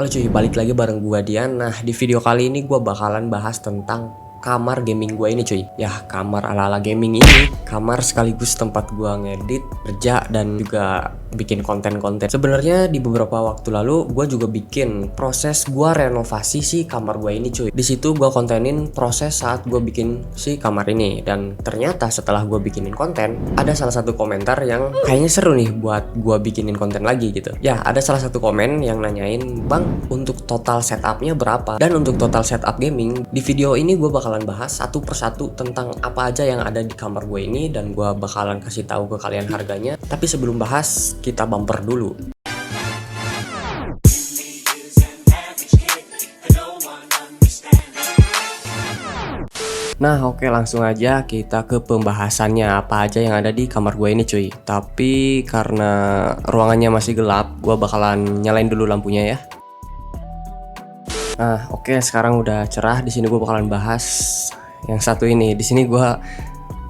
Halo cuy, balik lagi bareng gua Dian. Nah, di video kali ini gua bakalan bahas tentang kamar gaming gua ini cuy. Ya, kamar ala-ala gaming ini, kamar sekaligus tempat gua ngedit, kerja dan juga bikin konten-konten. Sebenarnya di beberapa waktu lalu gua juga bikin proses gua renovasi si kamar gua ini cuy. Di situ gua kontenin proses saat gua bikin si kamar ini, dan ternyata setelah gua bikinin konten, ada salah satu komentar yang kayaknya seru nih buat gua bikinin konten lagi gitu. Ya, ada salah satu komen yang nanyain, "Bang, untuk total setupnya berapa?" Dan untuk total setup gaming, di video ini gue bakalan bahas satu persatu tentang apa aja yang ada di kamar gue ini, dan gue bakalan kasih tahu ke kalian harganya. Tapi sebelum bahas, kita bumper dulu. Nah, oke, langsung aja kita ke pembahasannya apa aja yang ada di kamar gue ini cuy. Tapi karena ruangannya masih gelap, gue bakalan nyalain dulu lampunya ya. Nah, oke, sekarang udah cerah. Di sini gue bakalan bahas yang satu ini. Di sini gue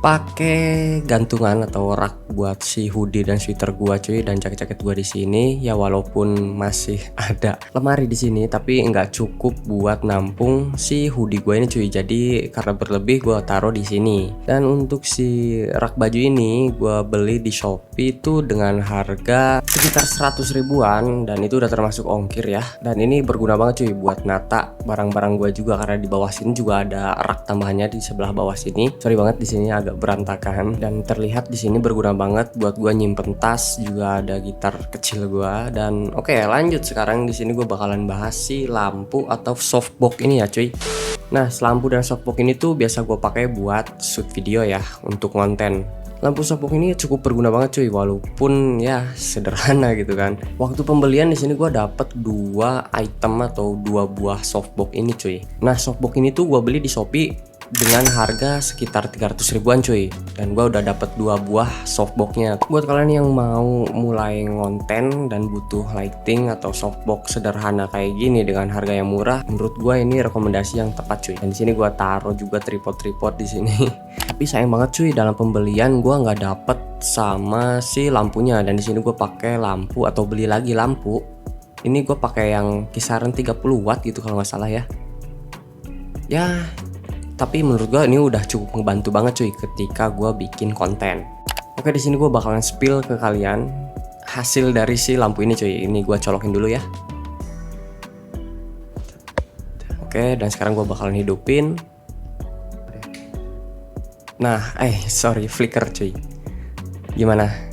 pakai gantungan atau rak buat si hoodie dan sweater gua cuy, dan jaket-jaket gua di sini. Ya walaupun masih ada lemari di sini, tapi nggak cukup buat nampung si hoodie gua ini cuy. Jadi karena berlebih gua taruh di sini. Dan untuk si rak baju ini gua beli di Shopee itu dengan harga sekitar 100 ribuan, dan itu udah termasuk ongkir ya. Dan ini berguna banget cuy buat nata barang-barang gua juga, karena di bawah sini juga ada rak tambahannya di sebelah bawah sini. Sorry banget di sini agak berantakan, dan terlihat di sini berguna banget buat gua nyimpen tas, juga ada gitar kecil gua. Dan oke, lanjut. Sekarang di sini gua bakalan bahas si lampu atau softbox ini ya cuy. Nah, lampu dan softbox ini tuh biasa gua pakai buat shoot video ya, untuk konten. Lampu softbox ini cukup berguna banget cuy, walaupun ya sederhana gitu kan. Waktu pembelian di sini gua dapet 2 item atau 2 buah softbox ini cuy. Nah, softbox ini tuh gua beli di Shopee dengan harga sekitar 300 ribuan cuy, dan gua udah dapet 2 buah softboxnya. Buat kalian yang mau mulai ngonten dan butuh lighting atau softbox sederhana kayak gini dengan harga yang murah, menurut gua ini rekomendasi yang tepat cuy. Dan di sini gua taruh juga tripod di sini. Tapi sayang banget cuy, dalam pembelian gua nggak dapet sama si lampunya, dan di sini gua pakai lampu atau beli lagi lampu. Ini gua pakai yang kisaran 30 watt gitu kalau nggak salah ya. Ya, tapi menurut gue ini udah cukup ngebantu banget cuy ketika gue bikin konten. Oke, di sini gue bakalan spill ke kalian hasil dari si lampu ini cuy. Ini gue colokin dulu ya. Oke, dan sekarang gue bakalan hidupin. Nah, sorry, flicker cuy. Gimana?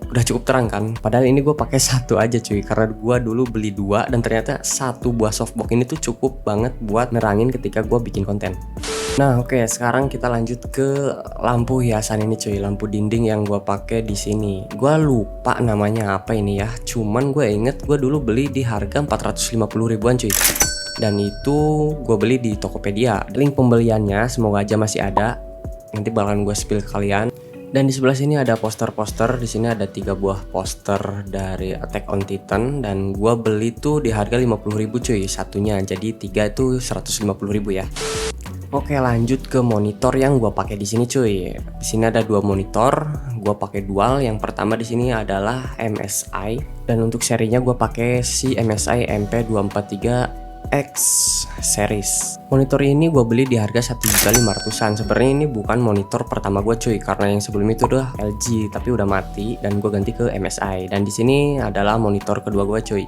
Udah cukup terang kan? Padahal ini gue pakai satu aja cuy, karena gue dulu beli 2, dan ternyata satu buah softbox ini tuh cukup banget buat nerangin ketika gue bikin konten. Nah, oke, sekarang kita lanjut ke lampu hiasan ini cuy, lampu dinding yang gue pakai di sini. Gue lupa namanya apa ini ya, cuman gue inget gue dulu beli di harga 450 ribuan cuy. Dan itu gue beli di Tokopedia. Link pembeliannya semoga aja masih ada. Nanti bakalan gue spill ke kalian. Dan di sebelah sini ada poster-poster. Di sini ada 3 buah poster dari Attack on Titan, dan gua beli tuh di harga 50.000 cuy satunya. Jadi 3 itu 150.000 ya. Oke, lanjut ke monitor yang gua pakai di sini cuy. Di sini ada 2 monitor. Gua pakai dual. Yang pertama di sini adalah MSI, dan untuk serinya gua pakai si MSI MP243 X series. Monitor ini gue beli di harga 1.500.000-an. Sebenarnya ini bukan monitor pertama gue cuy, karena yang sebelum itu udah LG tapi udah mati, dan gue ganti ke MSI. Dan di sini adalah monitor kedua gue cuy.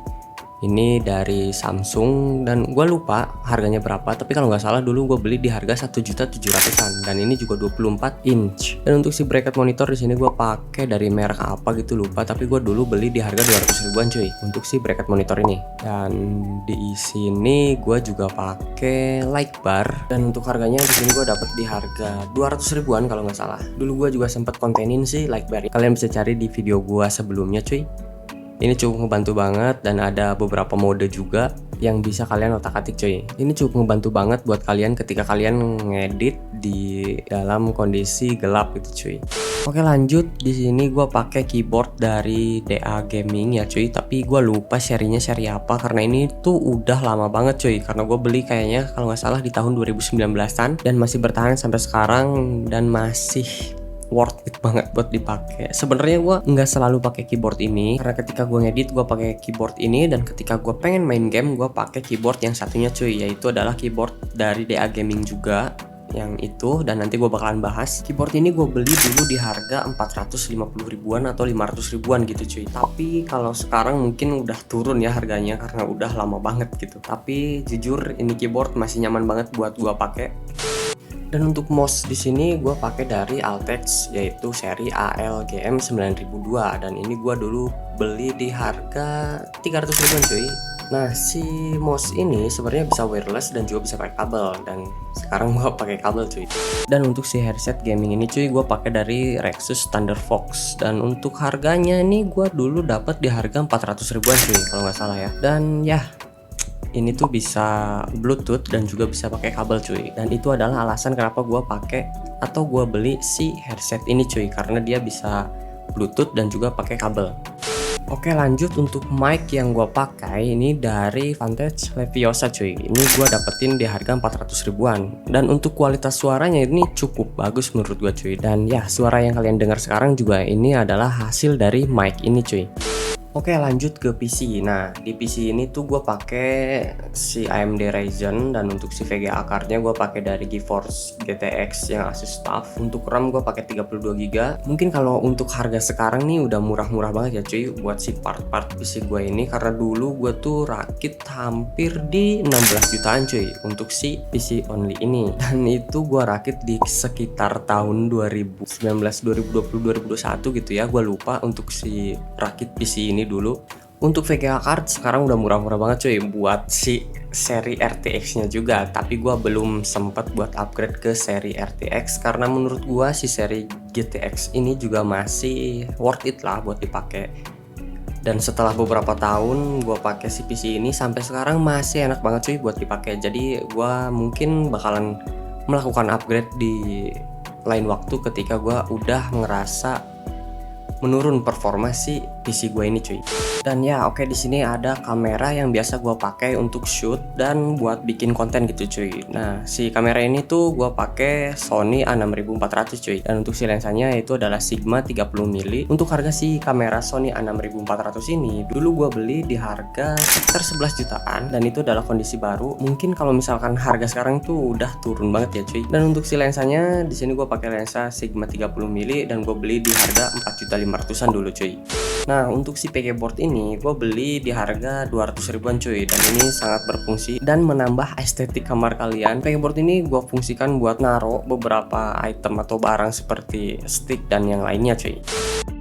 Ini dari Samsung, dan gue lupa harganya berapa, tapi kalau nggak salah dulu gue beli di harga 1.700.000-an, dan ini juga 24 inch. Dan untuk si bracket monitor di sini gue pakai dari merek apa gitu lupa, tapi gue dulu beli di harga 200 ribuan cuy untuk si bracket monitor ini. Dan di sini gue juga pakai light bar, dan untuk harganya di sini gue dapet di harga 200 ribuan kalau nggak salah. Dulu gue juga sempet kontenin sih light bar. Kalian bisa cari di video gue sebelumnya cuy. Ini cukup ngebantu banget, dan ada beberapa mode juga yang bisa kalian otak-atik cuy. Ini cukup ngebantu banget buat kalian ketika kalian ngedit di dalam kondisi gelap gitu cuy. Oke, lanjut. Di sini gue pakai keyboard dari DA Gaming ya cuy, tapi gue lupa serinya seri apa, karena ini tuh udah lama banget cuy. Karena gue beli kayaknya kalau nggak salah di tahun 2019-an, dan masih bertahan sampai sekarang, dan masih worth worth it banget buat dipakai. Sebenarnya gue nggak selalu pakai keyboard ini karena ketika gue ngedit gue pakai keyboard ini, dan ketika gue pengen main game gue pakai keyboard yang satunya cuy, yaitu adalah keyboard dari DA Gaming juga yang itu, dan nanti gue bakalan bahas. Keyboard ini gue beli dulu di harga 450 ribuan atau 500 ribuan gitu cuy, tapi kalau sekarang mungkin udah turun ya harganya karena udah lama banget gitu. Tapi jujur ini keyboard masih nyaman banget buat gue pakai. Dan untuk mouse di sini gue pakai dari Altex, yaitu seri ALGM 9002, dan ini gue dulu beli di harga 300 ribuan cuy. Nah, si mouse ini sebenarnya bisa wireless dan juga bisa pakai kabel, dan sekarang gua pakai kabel cuy. Dan untuk si headset gaming ini cuy, gua pakai dari Rexus Thunder Fox, dan untuk harganya ini gua dulu dapat di harga 400 ribuan cuy kalau nggak salah ya. Dan ya, ini tuh bisa Bluetooth dan juga bisa pakai kabel cuy. Dan itu adalah alasan kenapa gua pakai atau gua beli si headset ini cuy, karena dia bisa Bluetooth dan juga pakai kabel. Oke, lanjut untuk mic yang gue pakai ini dari Vantage Leviosa cuy. Ini gue dapetin di harga 400 ribuan. Dan untuk kualitas suaranya ini cukup bagus menurut gue cuy. Dan ya, suara yang kalian dengar sekarang juga ini adalah hasil dari mic ini cuy. Oke, lanjut ke PC. Nah, di PC ini tuh gue pakai si AMD Ryzen, dan untuk si VGA cardnya gue pakai dari GeForce GTX yang Asus TUF. Untuk RAM gue pakai 32GB. Mungkin kalau untuk harga sekarang nih udah murah-murah banget ya cuy buat si part-part PC gue ini, karena dulu gue tuh rakit hampir di 16 jutaan cuy untuk si PC only ini. Dan itu gue rakit di sekitar tahun 2019, 2020, 2021 gitu ya, gue lupa untuk si rakit PC ini dulu. Untuk VGA card sekarang udah murah-murah banget cuy buat si seri RTX nya juga, tapi gua belum sempat buat upgrade ke seri RTX karena menurut gua si seri GTX ini juga masih worth it lah buat dipakai. Dan setelah beberapa tahun gua pakai si PC ini sampai sekarang masih enak banget cuy buat dipakai. Jadi gua mungkin bakalan melakukan upgrade di lain waktu ketika gua udah ngerasa menurun performa si PC gue ini cuy. Dan ya oke, di sini ada kamera yang biasa gue pakai untuk shoot dan buat bikin konten gitu cuy. Nah, si kamera ini tuh gue pakai Sony A6400 cuy. Dan untuk si lensanya itu adalah Sigma 30mm. Untuk harga si kamera Sony A6400 ini dulu gue beli di harga sekitar 11 jutaan, dan itu adalah kondisi baru. Mungkin kalau misalkan harga sekarang tuh udah turun banget ya cuy. Dan untuk si lensanya di sini gue pakai lensa Sigma 30mm dan gue beli di harga 4.500.000-an dulu cuy. Nah, untuk si keyboard ini gue beli di harga 200 ribuan cuy, dan ini sangat berfungsi dan menambah estetik kamar kalian. Keyboard ini gue fungsikan buat naruh beberapa item atau barang seperti stick dan yang lainnya cuy.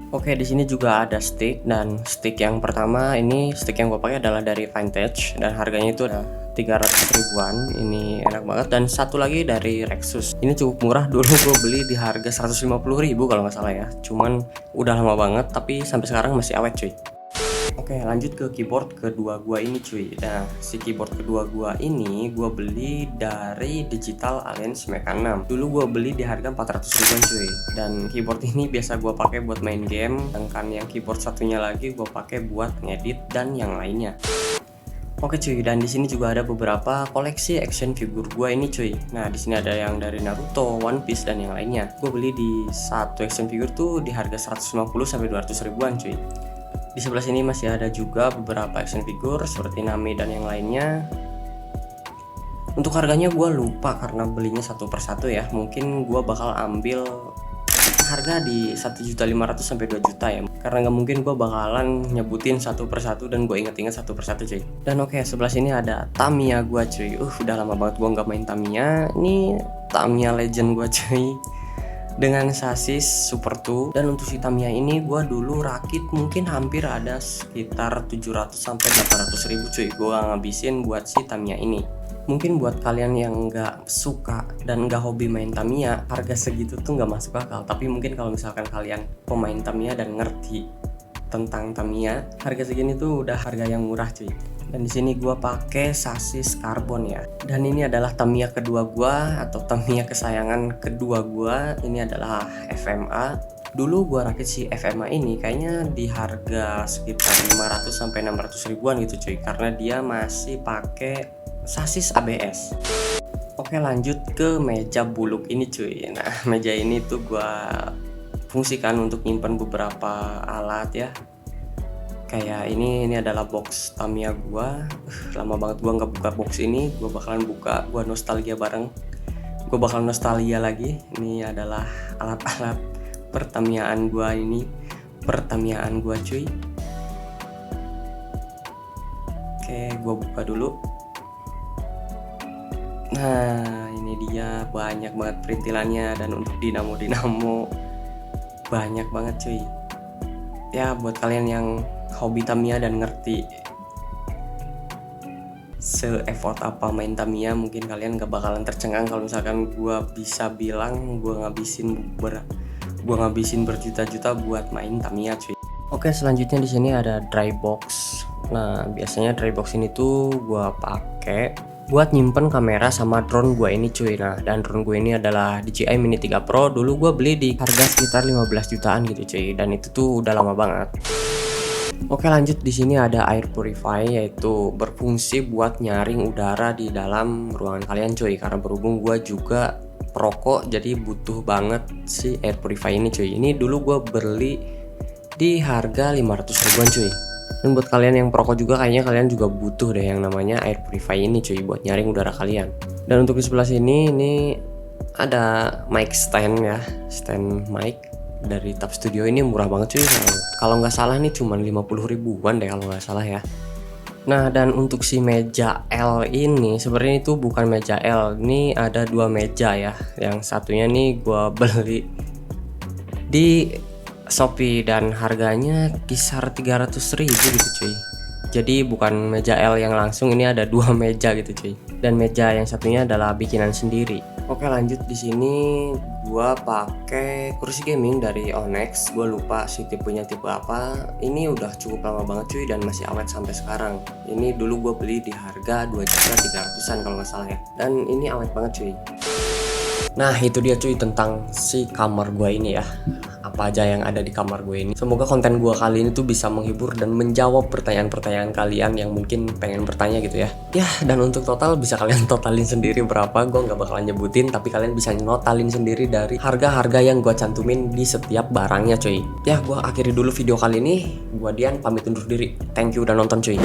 Oke, di sini juga ada stick, dan stick yang pertama ini stick yang gue pakai adalah dari Vantage dan harganya itu ada 300 ribuan. Ini enak banget. Dan satu lagi dari Rexus. Ini cukup murah, dulu gue beli di harga 150.000 kalau nggak salah ya. Cuman udah lama banget tapi sampai sekarang masih awet cuy. Oke, lanjut ke keyboard kedua gua ini cuy. Nah, si keyboard kedua gua ini gua beli dari Digital Alliance Mecha 6. Dulu gua beli di harga 400 ribuan cuy. Dan keyboard ini biasa gua pakai buat main game, sedangkan yang keyboard satunya lagi gua pakai buat ngedit dan yang lainnya. Oke cuy, dan di sini juga ada beberapa koleksi action figure gua ini cuy. Nah, di sini ada yang dari Naruto, One Piece dan yang lainnya. Gue beli di satu action figure tuh di harga 150 sampai 200 ribuan cuy. Di sebelah sini masih ada juga beberapa action figure seperti Nami dan yang lainnya. Untuk harganya gue lupa karena belinya satu persatu ya. Mungkin gue bakal ambil harga di 1.500.000 sampai 2 juta ya. Karena nggak mungkin gue bakalan nyebutin satu persatu dan gue inget-inget satu persatu cuy. Dan oke, sebelah sini ada Tamiya gue cuy. Udah lama banget gue nggak main Tamiya. Ini Tamiya Legend gue cuy, dengan sasis Super 2. Dan untuk si Tamiya ini gue dulu rakit mungkin hampir ada sekitar 700 sampai 800 ribu cuy gue ngabisin buat si Tamiya ini. Mungkin buat kalian yang nggak suka dan nggak hobi main Tamiya, harga segitu tuh nggak masuk akal. Tapi mungkin kalau misalkan kalian pemain Tamiya dan ngerti tentang Tamiya, harga segini tuh udah harga yang murah cuy. Dan di sini gua pakai sasis karbon ya. Dan ini adalah Tamiya kedua gua atau Tamiya kesayangan kedua gua. Ini adalah FMA. Dulu gua rakit si FMA ini kayaknya di harga sekitar 500 sampai 600 ribuan gitu cuy, karena dia masih pakai sasis ABS. Oke, lanjut ke meja buluk ini cuy. Nah, meja ini tuh gua fungsikan untuk nyimpan beberapa alat ya. Kayak ini adalah box Tamiya gua. Lama banget gua nggak buka box ini. Gua bakalan buka, gua nostalgia bareng. Gua bakal nostalgia lagi. Ini adalah alat-alat pertamiyaan gua ini. Pertamiyaan gua cuy. Oke, gua buka dulu. Nah, ini dia, banyak banget perintilannya, dan untuk dinamo banyak banget cuy. Ya, buat kalian yang hobi Tamiya dan ngerti se-effort apa main Tamiya, mungkin kalian gak bakalan tercengang kalau misalkan gua bisa bilang gua ngabisin berjuta-juta buat main Tamiya cuy. Oke, selanjutnya di sini ada dry box. Nah, biasanya dry box ini tuh gua pakai buat nyimpen kamera sama drone gue ini cuy. Nah, dan drone gue ini adalah DJI Mini 3 Pro. Dulu gue beli di harga sekitar 15 jutaan gitu cuy, dan itu tuh udah lama banget. Oke, lanjut. Di sini ada air purify, yaitu berfungsi buat nyaring udara di dalam ruangan kalian cuy. Karena berhubung gue juga perokok, jadi butuh banget si air purify ini cuy. Ini dulu gue beli di harga 500 ribuan cuy. Dan buat kalian yang perokok juga, kayaknya kalian juga butuh deh yang namanya air purify ini cuy, buat nyaring udara kalian. Dan untuk di sebelah sini ini ada mic stand ya, stand mic dari Tab Studio. Ini murah banget cuy, kalau nggak salah nih cuman 50 ribuan deh kalau nggak salah ya. Nah, dan untuk si meja L ini sebenarnya itu bukan meja L, ini ada dua meja ya. Yang satunya nih gua beli di Shopee dan harganya kisar 300 ribu gitu cuy. Jadi bukan meja L yang langsung, ini ada dua meja gitu cuy. Dan meja yang satunya adalah bikinan sendiri. Oke, lanjut. Di sini gua pakai kursi gaming dari Onyx. Gua lupa sih tipenya tipe apa. Ini udah cukup lama banget cuy dan masih awet sampai sekarang. Ini dulu gua beli di harga 2.300.000-an kalau nggak salah ya. Dan ini awet banget cuy. Nah, itu dia cuy tentang si kamar gua ini ya. Apa aja yang ada di kamar gue ini. Semoga konten gue kali ini tuh bisa menghibur dan menjawab pertanyaan-pertanyaan kalian yang mungkin pengen bertanya gitu ya. Ya, dan untuk total bisa kalian totalin sendiri berapa. Gue nggak bakalan nyebutin, tapi kalian bisa notalin sendiri dari harga-harga yang gue cantumin di setiap barangnya cuy. Ya, gue akhiri dulu video kali ini. Gue Dian, pamit undur diri. Thank you udah nonton cuy.